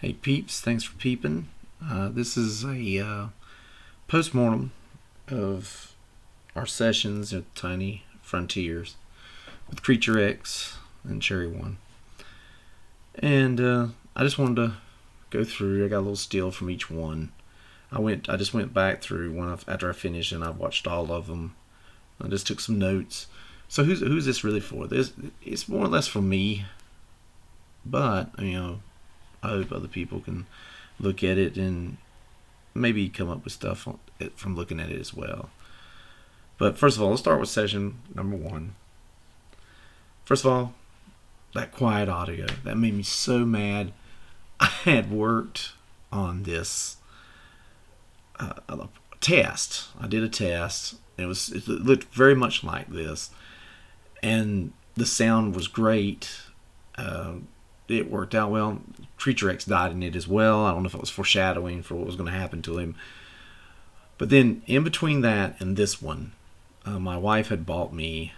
Hey peeps, thanks for peeping. This is a postmortem of our sessions at Tiny Frontiers with Creature X and Cherry One. And I just wanted to go through. I got a little steal from each one. I just went back through one after I finished, and I've watched all of them. I just took some notes. So who's this really for? It's more or less for me, but I hope other people can look at it and maybe come up with stuff from looking at it as well. But first of all, let's start with session number 1. First of all, that quiet audio, that made me so mad. I had worked on this test. I did a test. It looked very much like this, and the sound was great. It worked out well. Creature X died in it as well. I don't know if it was foreshadowing for what was going to happen to him. But then in between that and this one, my wife had bought me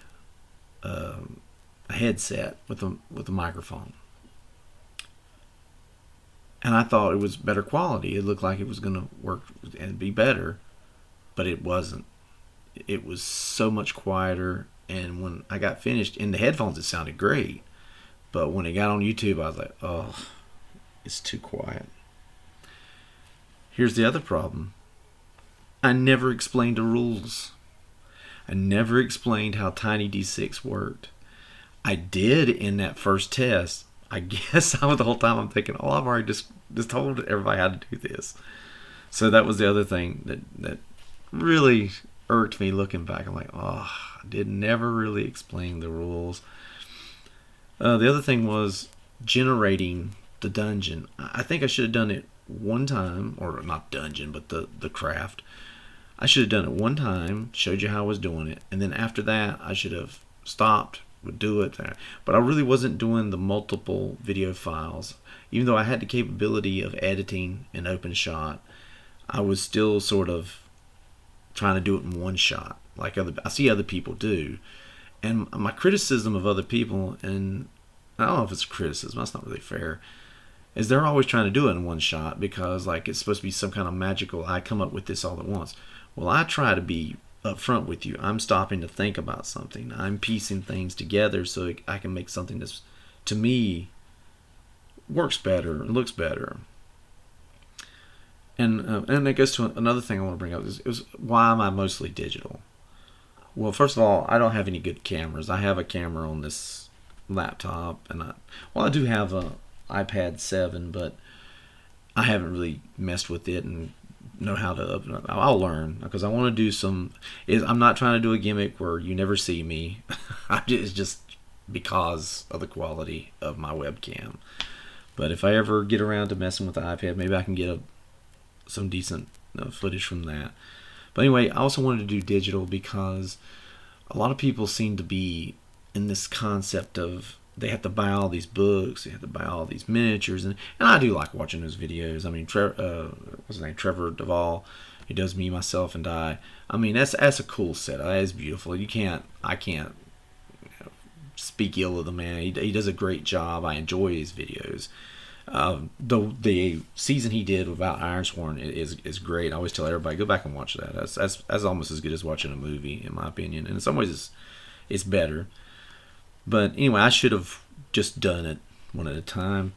a headset with a microphone, and I thought it was better quality. It looked like it was going to work and be better, but it wasn't. It was so much quieter, and when I got finished in the headphones, it sounded great. But when it got on YouTube, I was like, oh, it's too quiet. Here's the other problem. I never explained the rules. I never explained how Tiny D6 worked. I did in that first test. I guess the whole time I'm thinking, oh, I've already just told everybody how to do this. So that was the other thing that really irked me looking back. I'm like, oh, I did never really explain the rules. The other thing was generating the dungeon. I think I should have done it one time, or not dungeon, but the craft. I should have done it one time, showed you how I was doing it, and then after that, I should have stopped, would do it there. But I really wasn't doing the multiple video files. Even though I had the capability of editing in OpenShot, I was still sort of trying to do it in one shot, like I see other people do. And my criticism of other people, and I don't know if it's criticism, that's not really fair, is they're always trying to do it in one shot because like it's supposed to be some kind of magical, I come up with this all at once. Well, I try to be upfront with you. I'm stopping to think about something. I'm piecing things together so I can make something that's, to me, works better, looks better. And it goes to another thing I want to bring up is why am I mostly digital? Well, first of all, I don't have any good cameras. I have a camera on this laptop, and I do have a iPad 7, but I haven't really messed with it and know how to. I'll learn because I want to do some. I'm not trying to do a gimmick where you never see me. It's just because of the quality of my webcam. But if I ever get around to messing with the iPad, maybe I can get some decent footage from that. But anyway, I also wanted to do digital because a lot of people seem to be in this concept of they have to buy all these books, they have to buy all these miniatures, and I do like watching those videos. I mean, what's his name? Trevor Duvall. He does Me, Myself, and Die. I mean, that's a cool setup. That is beautiful. I can't speak ill of the man. He does a great job. I enjoy his videos. The season he did about Ironsworn is great. I always tell everybody, go back and watch that. That's almost as good as watching a movie, in my opinion. And in some ways, it's better. But anyway, I should have just done it one at a time.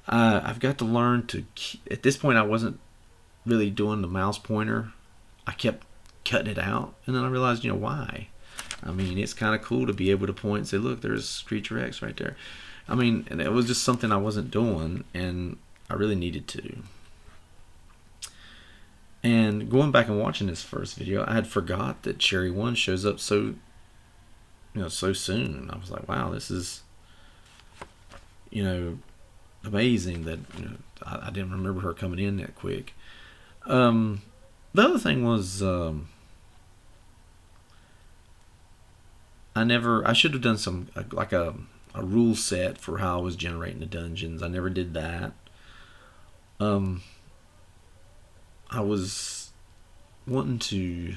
I've got to learn to. At this point, I wasn't really doing the mouse pointer. I kept cutting it out, and then I realized, why. I mean, it's kind of cool to be able to point and say, look, there's Creature X right there. I mean, and it was just something I wasn't doing, and I really needed to. And going back and watching this first video, I had forgot that Cherry One shows up so soon. I was like, wow, this is, amazing that I didn't remember her coming in that quick. The other thing was, I should have done some like a rule set for how I was generating the dungeons. I never did that. I was wanting to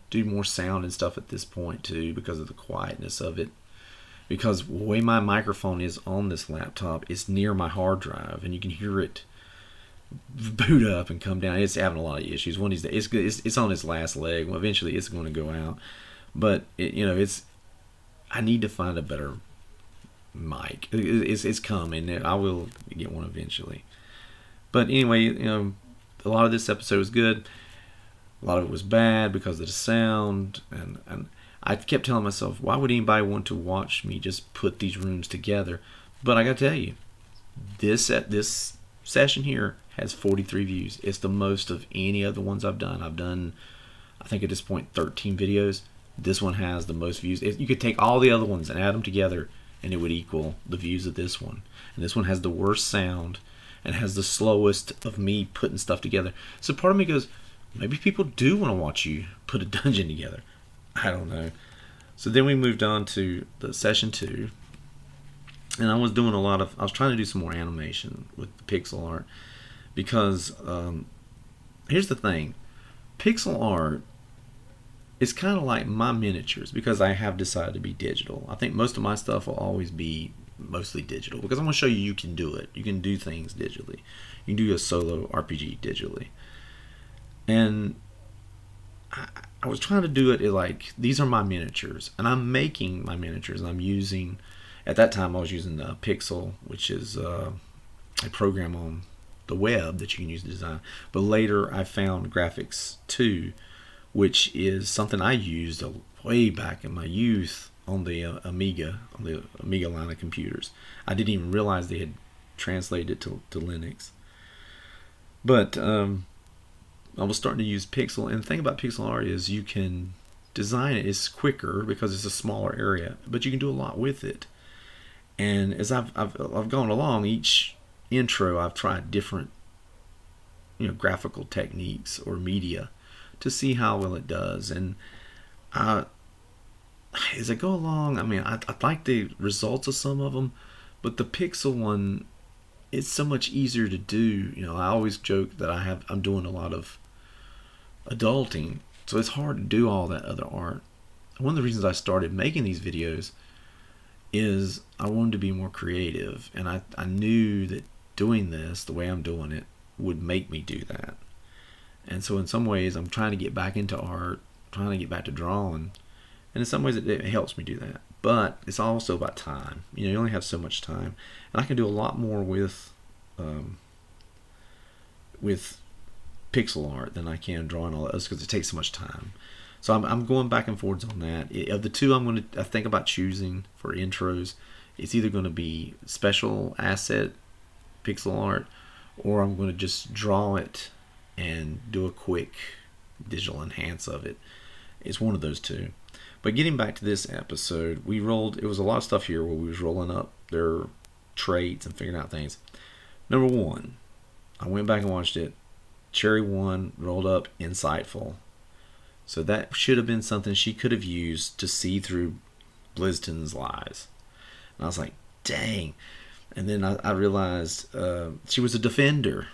do more sound and stuff at this point too because of the quietness of it. Because the way my microphone is on this laptop is near my hard drive, and you can hear it boot up and come down. It's having a lot of issues. One of these days, it's on its last leg. Well, eventually it's going to go out, but I need to find a better mic. It's coming. I will get one eventually. But anyway, a lot of this episode was good. A lot of it was bad because of the sound, and I kept telling myself, why would anybody want to watch me just put these rooms together? But I got to tell you, this session here has 43 views. It's the most of any of the ones I've done. I've done, I think at this point, 13 videos. This one has the most views. You could take all the other ones and add them together, and it would equal the views of this one. And this one has the worst sound and has the slowest of me putting stuff together. So part of me goes, maybe people do want to watch you put a dungeon together. I don't know. So then we moved on to the session 2. And I was trying to do some more animation with the pixel art. Because here's the thing. Pixel art is kind of like my miniatures, because I have decided to be digital. I think most of my stuff will always be mostly digital, because I'm going to show you can do it. You can do things digitally. You can do a solo RPG digitally. And I was trying to do it like, these are my miniatures, and I'm making my miniatures, and I'm using, at that time I was using Pixel, which is a program on the web that you can use to design. But later I found Graphics 2, which is something I used way back in my youth on the Amiga line of computers. I didn't even realize they had translated it to Linux. But I was starting to use Pixel, and the thing about pixel art is you can design it. It's quicker because it's a smaller area, but you can do a lot with it. And as I've gone along, each intro I've tried different graphical techniques or media to see how well it does. And as I go along, I like the results of some of them, but the pixel one, it's so much easier to do. I always joke that I'm doing a lot of adulting, so it's hard to do all that other art. One of the reasons I started making these videos is I wanted to be more creative, and I knew that doing this the way I'm doing it would make me do that. And so in some ways I'm trying to get back into art, trying to get back to drawing, and in some ways it helps me do that. But it's also about time. You only have so much time, and I can do a lot more with pixel art than I can drawing all those, because it takes so much time. So I'm going back and forwards on that. Of the two I think about choosing for intros, it's either going to be special asset pixel art, or I'm going to just draw it and do a quick digital enhance of it. It's one of those two. But getting back to this episode, it was a lot of stuff here where we was rolling up their traits and figuring out things. Number 1, I went back and watched it. Cherry 1 rolled up insightful. So that should have been something she could have used to see through Blizzton's lies. And I was like, dang. And then I realized she was a defender.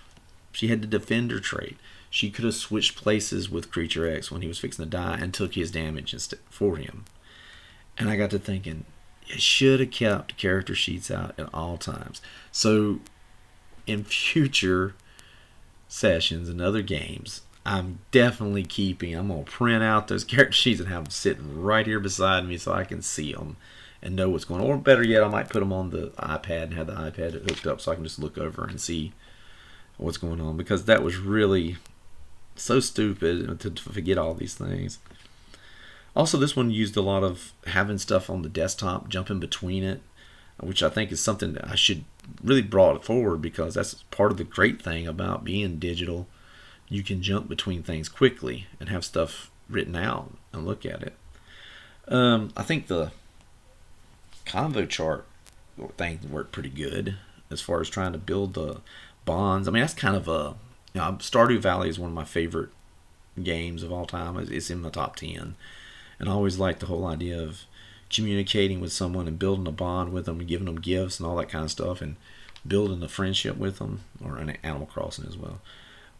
She had the defender trait. She could have switched places with Creature X when he was fixing to die and took his damage for him. And I got to thinking, you should have kept character sheets out at all times. So in future sessions and other games, I'm definitely I'm going to print out those character sheets and have them sitting right here beside me so I can see them and know what's going on. Or better yet, I might put them on the iPad and have the iPad hooked up so I can just look over and see what's going on, because that was really so stupid to forget all these things. Also, this one used a lot of having stuff on the desktop, jumping between it, which I think is something that I should really brought forward, because that's part of the great thing about being digital. You can jump between things quickly and have stuff written out and look at it. I think the convo chart thing worked pretty good as far as trying to build the bonds. That's kind of Stardew Valley is one of my favorite games of all time. It's in my top 10. And I always like the whole idea of communicating with someone and building a bond with them and giving them gifts and all that kind of stuff and building a friendship with them, or an Animal Crossing as well.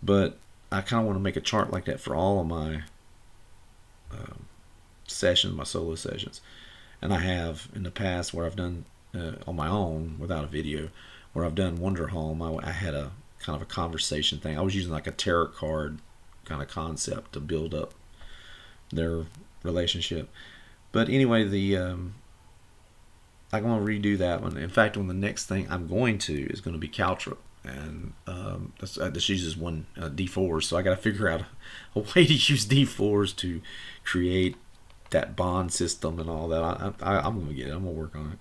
But I kind of want to make a chart like that for all of my sessions, my solo sessions. And I have in the past where I've done on my own without a video, where I've done Wonder Home. I had a kind of a conversation thing. I was using like a tarot card kind of concept to build up their relationship. But anyway, I'm going to redo that one. In fact, on the next thing I'm going to is going to be Caltrip, and this uses one D4s, so I got to figure out a way to use D4s to create that bond system and all that. I'm going to get it. I'm going to work on it.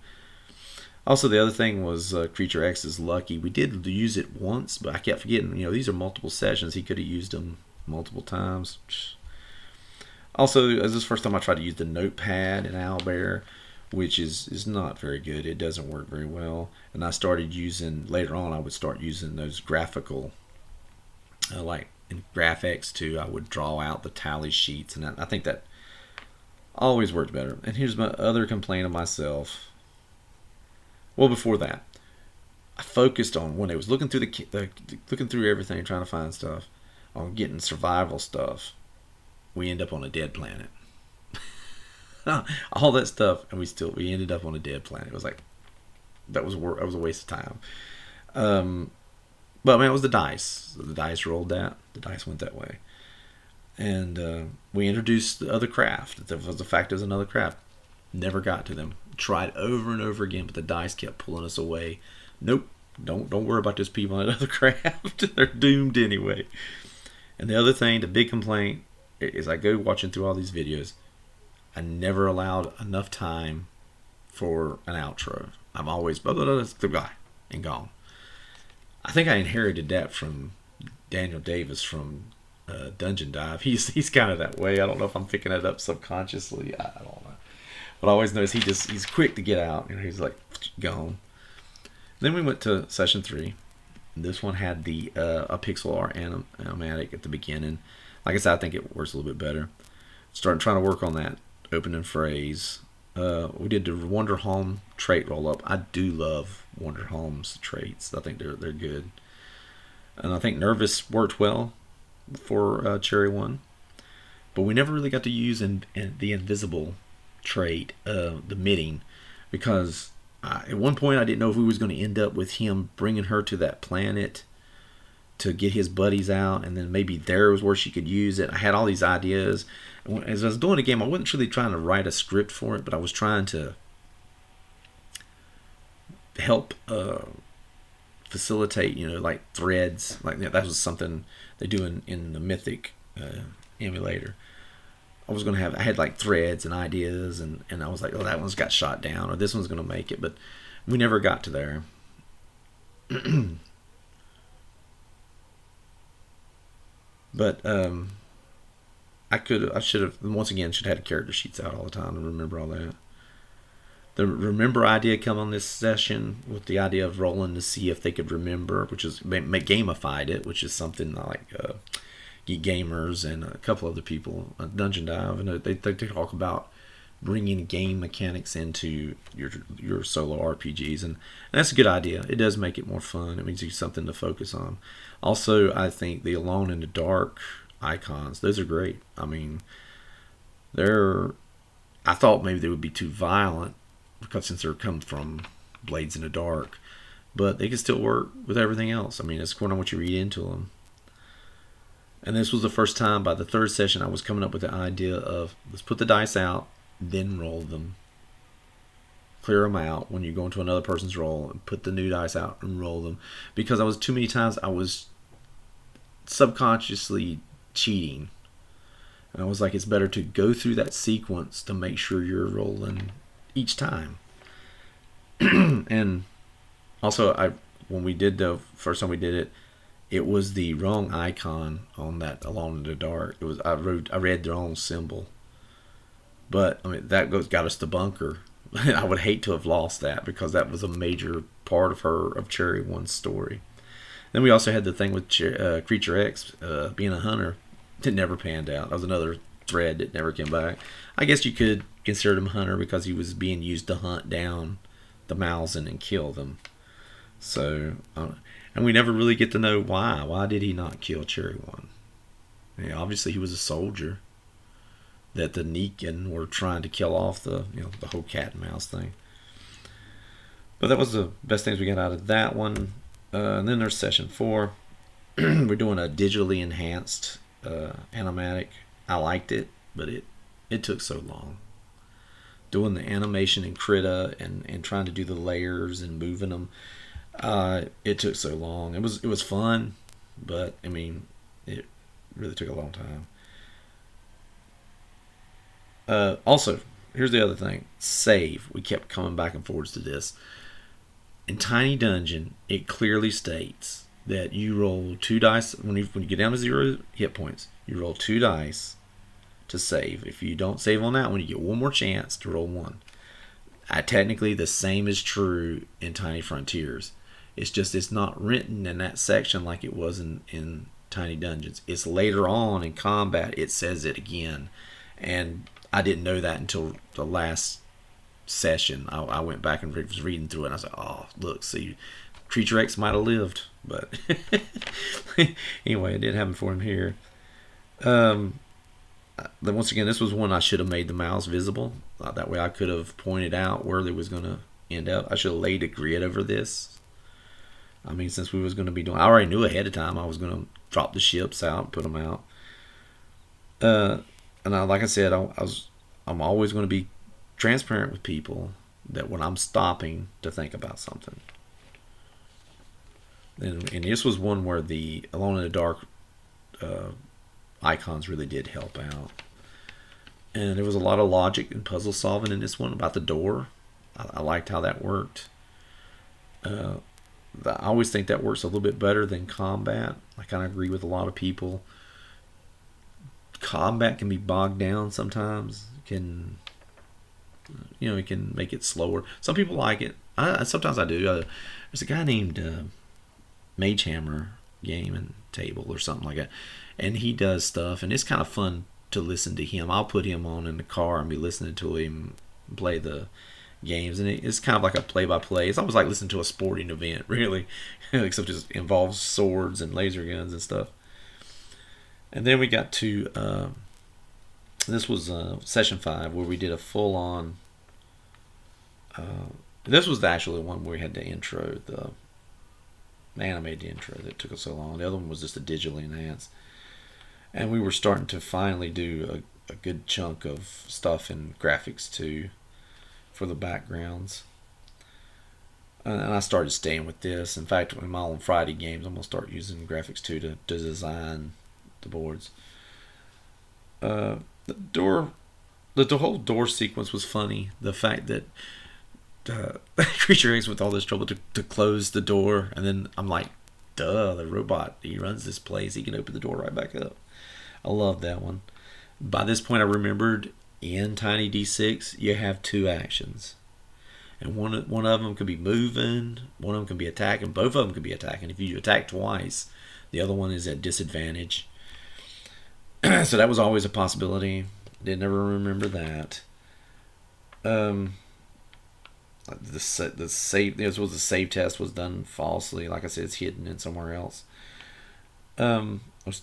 Also, the other thing was Creature X is lucky. We did use it once, but I kept forgetting. These are multiple sessions. He could have used them multiple times. Also, this is the first time I tried to use the notepad in Owlbear, which is not very good. It doesn't work very well. And I started using, later on, I would start using those graphical, like in GraphX too, I would draw out the tally sheets, and I think that always worked better. And here's my other complaint of myself. Well, before that, I focused on, when I was looking through looking through everything, trying to find stuff, on getting survival stuff. We end up on a dead planet. All that stuff, and we ended up on a dead planet. It was like that was a waste of time. But man, it was the dice. The dice rolled that. The dice went that way, and we introduced the other craft. There was the fact there's another craft. Never got to them. Tried over and over again, but the dice kept pulling us away. Nope. Don't worry about those people on another craft. They're doomed anyway. And the other thing, the big complaint, is I go watching through all these videos. I never allowed enough time for an outro. I'm always blah, blah, blah, the guy and gone. I think I inherited that from Daniel Davis from Dungeon Dive. He's kind of that way. I don't know if I'm picking it up subconsciously. I don't know. But I always notice he's quick to get out. He's like gone. Then we went to session 3. This one had the a pixel art animatic at the beginning. Like I said, I think it works a little bit better. Started trying to work on that opening phrase. We did the Wonder Home trait roll up. I do love Wonder Home's traits. I think they're good. And I think Nervous worked well for Cherry 1. But we never really got to use the invisible trait, the mitting, because at one point I didn't know if we was going to end up with him bringing her to that planet to get his buddies out, and then maybe there was where she could use it. I had all these ideas. As I was doing the game, I wasn't really trying to write a script for it, but I was trying to help facilitate, like threads. Like that was something they do in the Mythic emulator. I had like threads and ideas, and I was like, oh, that one's got shot down, or this one's going to make it, but we never got to there. But I should have, once again, should have had character sheets out all the time to remember all that. The remember idea come on this session with the idea of rolling to see if they could remember, which is gamified it, which is something like Geek Gamers and a couple other people, Dungeon Dive, and they talk about bringing game mechanics into your solo RPGs, and that's a good idea. It does make it more fun. It means you something to focus on. Also, I think the Alone in the Dark icons, those are great. I mean, I thought maybe they would be too violent because since they're come from Blades in the Dark, but they can still work with everything else. I mean, it's according to what you read into them. And this was the first time, by the third session, I was coming up with the idea of, let's put the dice out, then roll them. Clear them out when you go into another person's roll, and put the new dice out and roll them. Because too many times I was subconsciously cheating. And I was like, it's better to go through that sequence to make sure you're rolling each time. And also, when we did the first time we did it, it was the wrong icon on that Alone in the Dark. It was I read the wrong symbol. But I mean that got us to bunker. I would hate to have lost that because that was a major part of Cherry 1's story. Then we also had the thing with Creature X being a hunter. It never panned out. That was another thread that never came back. I guess you could consider him a hunter because he was being used to hunt down the Malzahn and kill them. So, and we never really get to know why. Why did he not kill Cherry 1? Obviously he was a soldier that the Neekin were trying to kill off the whole cat and mouse thing. But that was the best things we got out of that one. And then there's session 4. we're doing a digitally enhanced animatic. I liked it, but it took so long. Doing the animation in Krita and trying to do the layers and moving them, it took so long. It was fun, but I mean, it really took a long time. Also, here's the other thing: save. We kept coming back and forwards to this. In Tiny Dungeon, it clearly states that you roll two dice when you get down to 0 hit points. You roll two dice to save. If you don't save on that one, you get one more chance to roll one. Technically, the same is true in Tiny Frontiers. It's just it's not written in that section like it was in Tiny Dungeons. It's later on in combat it says it again, and I didn't know that until the last session. I went back and was reading through it, and I was like, oh, look, see, Creature X might have lived, but anyway, it did happen for him here. Then once again, this was one I should have made the mouse visible. That way I could have pointed out where they was going to end up. I should have laid a grid over this. I mean, since we was going to be doing, I already knew ahead of time I was going to drop the ships out, put them out. Like I said, I'm always going to be transparent with people that when I'm stopping to think about something. And this was one where the Alone in the Dark icons really did help out. And there was a lot of logic and puzzle solving in this one about the door. I liked how that worked. I always think that works a little bit better than combat. I kind of agree with a lot of people. Combat can be bogged down sometimes. It can make it slower. Some people like it. Sometimes I do. There's a guy named Mage Hammer Game and Table or something like that, and he does stuff, and it's kind of fun to listen to him. I'll put him on in the car and be listening to him play the games, and it's kind of like a play-by-play. It's almost like listening to a sporting event, really, except it just involves swords and laser guns and stuff. And then we got to this was session 5 where we did a full-on. This was actually the one where we had the intro, the animated intro that took us so long. The other one was just a digitally enhanced. And we were starting to finally do a good chunk of stuff in graphics too for the backgrounds. And I started staying with this. In fact, in my own Friday games, I'm going to start using graphics too to design the boards. The whole door sequence was funny. The fact that Creature X with all this trouble to close the door, and then I'm like, duh, the robot, he runs this place, he can open the door right back up. I love that one. By this point I remembered in Tiny D6 you have 2 actions, and one of them could be moving, one of them can be attacking, both of them can be attacking. If you attack twice, the other one is at disadvantage. So that was always a possibility. Did never remember that. The save, this was the save test was done falsely. Like I said, it's hidden in somewhere else. I was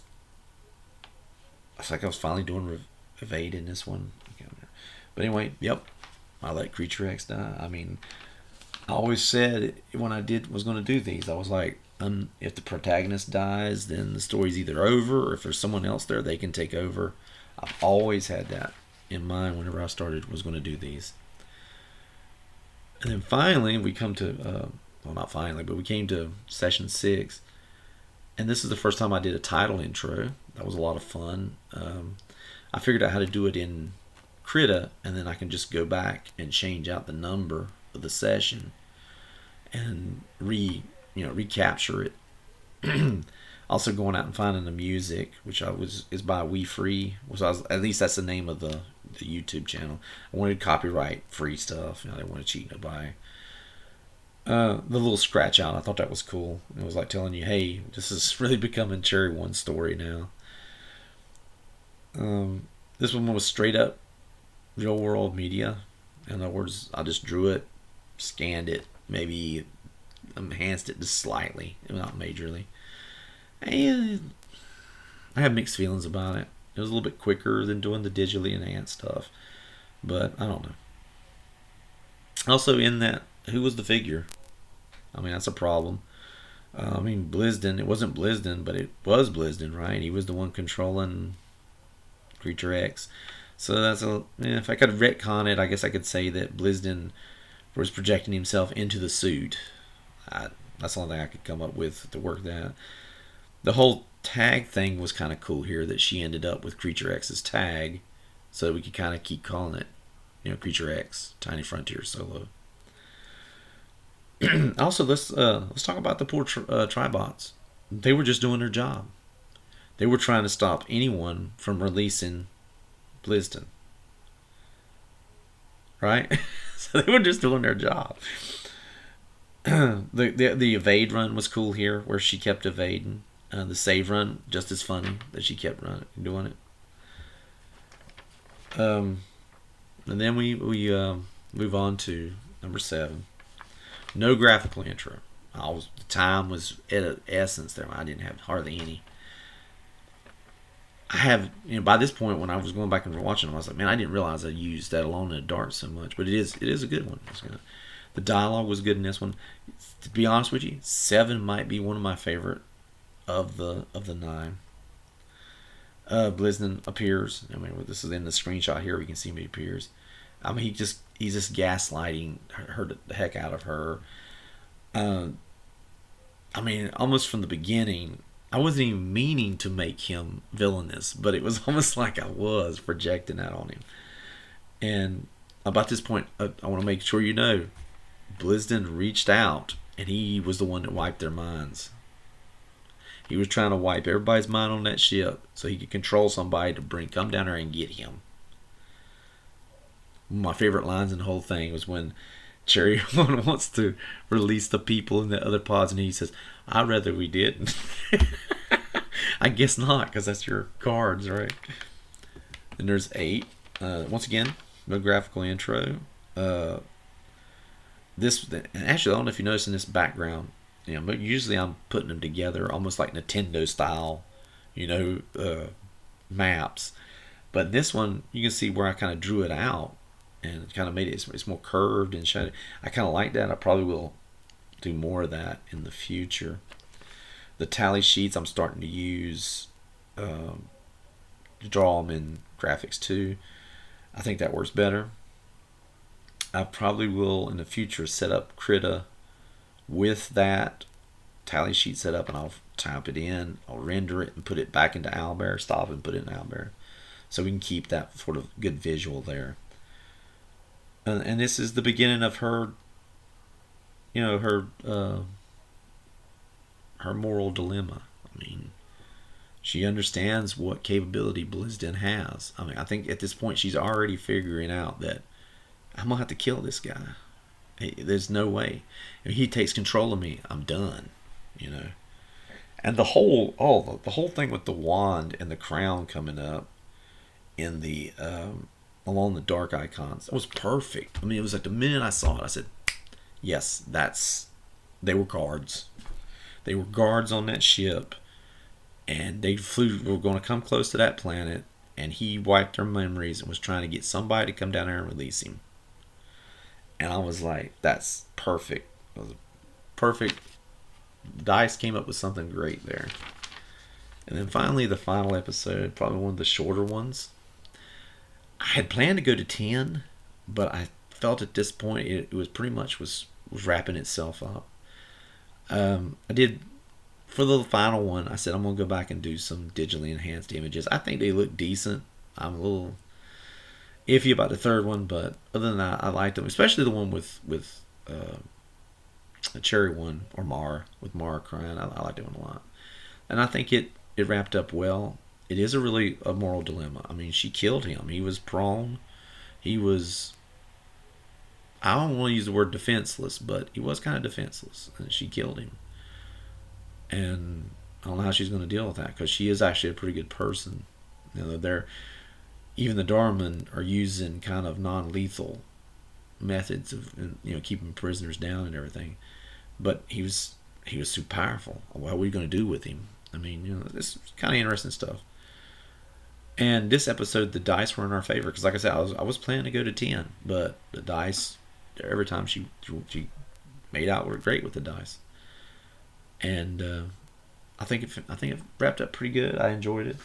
like I was finally doing evade in this one. But anyway, yep, I let Creature X die. I mean, I always said when I was going to do these, I was like, if the protagonist dies, then the story's either over, or if there's someone else there, they can take over. I've always had that in mind whenever I was going to do these. And then finally, we come to, well, not finally, but we came to session 6. And this is the first time I did a title intro. That was a lot of fun. I figured out how to do it in Krita, and then I can just go back and change out the number of the session and recapture it. Also going out and finding the music, which is by We Free, at least that's the name of the YouTube channel. I wanted copyright free stuff. I didn't want to cheat nobody. The little scratch out, I thought that was cool. It was like telling you, hey, this is really becoming Cherry One story now. This one was straight up real world media. In other words, I just drew it, scanned it, maybe enhanced it just slightly, not majorly. And I have mixed feelings about it. It was a little bit quicker than doing the digitally enhanced stuff, but I don't know. Also, in that, who was the figure? I mean, that's a problem. I mean, Blisden, it wasn't Blisden, but it was Blisden, right? He was the one controlling Creature X. So if I could retcon it, I guess I could say that Blisden was projecting himself into the suit. That's the only thing I could come up with to work that. The whole tag thing was kind of cool here, that she ended up with Creature X's tag, so we could kind of keep calling it, Creature X, Tiny Frontier Solo. Also, let's talk about the poor Tribots. They were just doing their job. They were trying to stop anyone from releasing Blisden, right? So they were just doing their job. The evade run was cool here, where she kept evading. The save run, just as funny that she kept doing it. And then we move on to number 7. No graphical intro. The time was at an essence there. I didn't have hardly any. I have, by this point when I was going back and watching them, I was like, man, I didn't realize I used that Alone in the Dark so much. But it is a good one. The dialogue was good in this one. To be honest with you, 7 might be one of my favorite of the 9. Blisden appears. I mean, this is in the screenshot here. We can see him, he appears. I mean, he's just gaslighting the heck out of her. I mean, almost from the beginning, I wasn't even meaning to make him villainous, but it was almost like I was projecting that on him. And about this point, I want to make sure you know, Blisden reached out, and he was the one that wiped their minds. He was trying to wipe everybody's mind on that ship so he could control somebody to come down there and get him. One of my favorite lines in the whole thing was when Cherry wants to release the people in the other pods, and he says, I'd rather we didn't. I guess not, because that's your cards, right? And there's 8. Once again, no graphical intro. And actually, I don't know if you notice in this background, but usually I'm putting them together almost like Nintendo style, maps. But this one, you can see where I kind of drew it out and kind of made it's more curved and shiny. I kind of like that. I probably will do more of that in the future. The tally sheets I'm starting to use to draw them in graphics too. I think that works better. I probably will in the future set up Krita with that tally sheet set up, and I'll type it in, I'll render it and put it back into Owlbear, stop and put it in Owlbear, so we can keep that sort of good visual there. And this is the beginning of her, her moral dilemma. I mean, she understands what capability Blisden has. I mean, I think at this point she's already figuring out that I'm gonna have to kill this guy. There's no way. If he takes control of me, I'm done. And the whole thing with the wand and the crown coming up in the along the dark icons, it was perfect. I mean, it was like the minute I saw it, I said, yes, they were guards. They were guards on that ship, and were going to come close to that planet, and he wiped their memories and was trying to get somebody to come down there and release him. And I was like, that's perfect. It was perfect. DICE came up with something great there. And then finally, the final episode, probably one of the shorter ones. I had planned to go to 10, but I felt at this point it was pretty much was wrapping itself up. I did, for the final one, I said I'm going to go back and do some digitally enhanced images. I think they look decent. I'm a little iffy about the third one, but other than that, I liked them, especially the one with the Cherry one, or Mara, with Mara crying. I liked that one a lot. And I think it wrapped up well. It is a moral dilemma. I mean, she killed him. He was prone. He was, I don't want to use the word defenseless, but he was kind of defenseless. And she killed him. And I don't know how she's going to deal with that, because she is actually a pretty good person. Even the Dharman are using kind of non-lethal methods of keeping prisoners down and everything. But he was too powerful. What are we going to do with him? I mean, this is kind of interesting stuff. And this episode, the dice were in our favor, because like I said, I was planning to go to 10, but the dice, every time she made out, were great with the dice. and I think it wrapped up pretty good. I enjoyed it.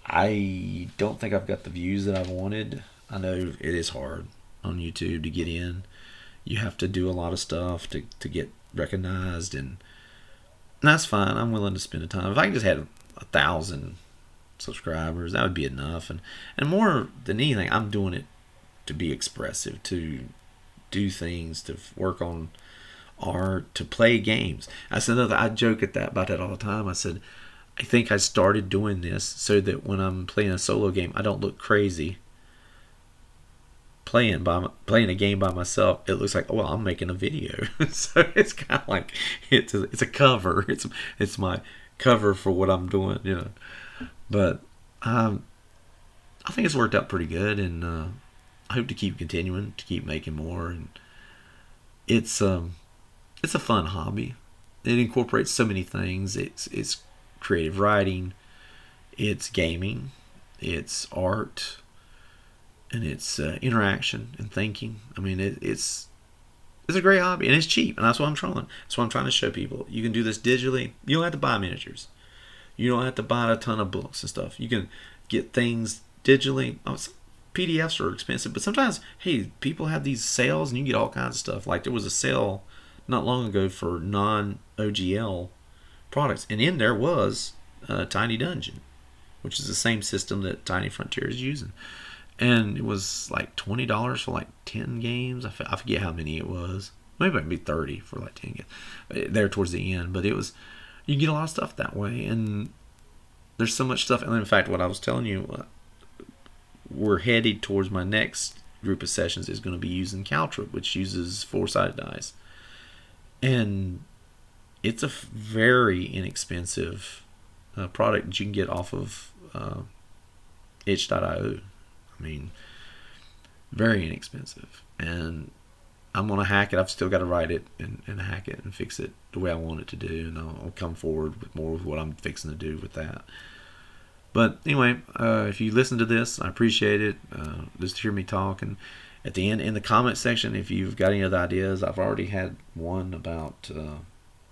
I don't think I've got the views that I wanted. I know it is hard on YouTube to get in. You have to do a lot of stuff to get recognized, and that's fine. I'm willing to spend the time. If I just had 1,000 subscribers, that would be enough. And more than anything, I'm doing it to be expressive, to do things, to work on art, to play games. I said I joke about that all the time. I said I think I started doing this so that when I'm playing a solo game, I don't look crazy. Playing a game by myself, it looks like, oh well, I'm making a video. So it's kind of like it's a cover. It's my cover for what I'm doing, you know. But I think it's worked out pretty good, and I hope to keep continuing to keep making more. And it's it's a fun hobby. It incorporates so many things. It's creative writing, it's gaming, it's art, and it's interaction and thinking. I mean, it's a great hobby, and it's cheap, and that's what I'm trying. That's what I'm trying to show people. You can do this digitally. You don't have to buy miniatures. You don't have to buy a ton of books and stuff. You can get things digitally. PDFs are expensive, but sometimes, hey, people have these sales, and you get all kinds of stuff. Like there was a sale not long ago for non-OGL products, and in there was Tiny Dungeon, which is the same system that Tiny Frontier is using, and it was like $20 for like 10 games. I forget how many it was. Maybe it might be 30 for like 10 games there towards the end, but it was, you get a lot of stuff that way, and there's so much stuff. And in fact, what I was telling you, we're headed towards my next group of sessions is going to be using Caltrip, which uses 4-sided dice, and it's a very inexpensive product that you can get off of itch.io. I mean, very inexpensive. And I'm going to hack it. I've still got to write it and hack it and fix it the way I want it to do. And I'll come forward with more of what I'm fixing to do with that. But anyway, if you listen to this, I appreciate it. Just to hear me talk. And at the end, in the comment section, if you've got any other ideas, I've already had one about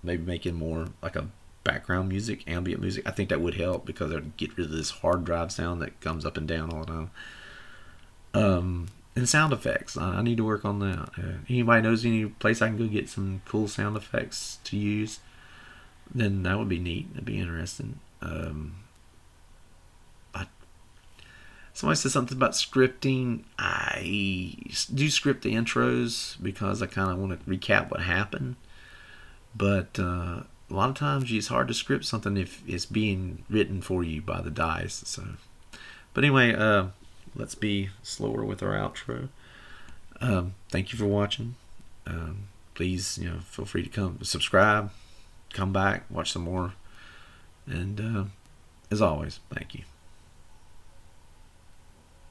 maybe making more like a background music, ambient music. I think that would help because it would get rid of this hard drive sound that comes up and down all the time. And sound effects. I need to work on that. Anybody knows any place I can go get some cool sound effects to use, then that would be neat. That'd be interesting. Somebody said something about scripting. I do script the intros because I kind of want to recap what happened. But a lot of times it's hard to script something if it's being written for you by the dice. So, but anyway, let's be slower with our outro. Thank you for watching. Please, feel free to come subscribe, come back, watch some more, and as always, thank you.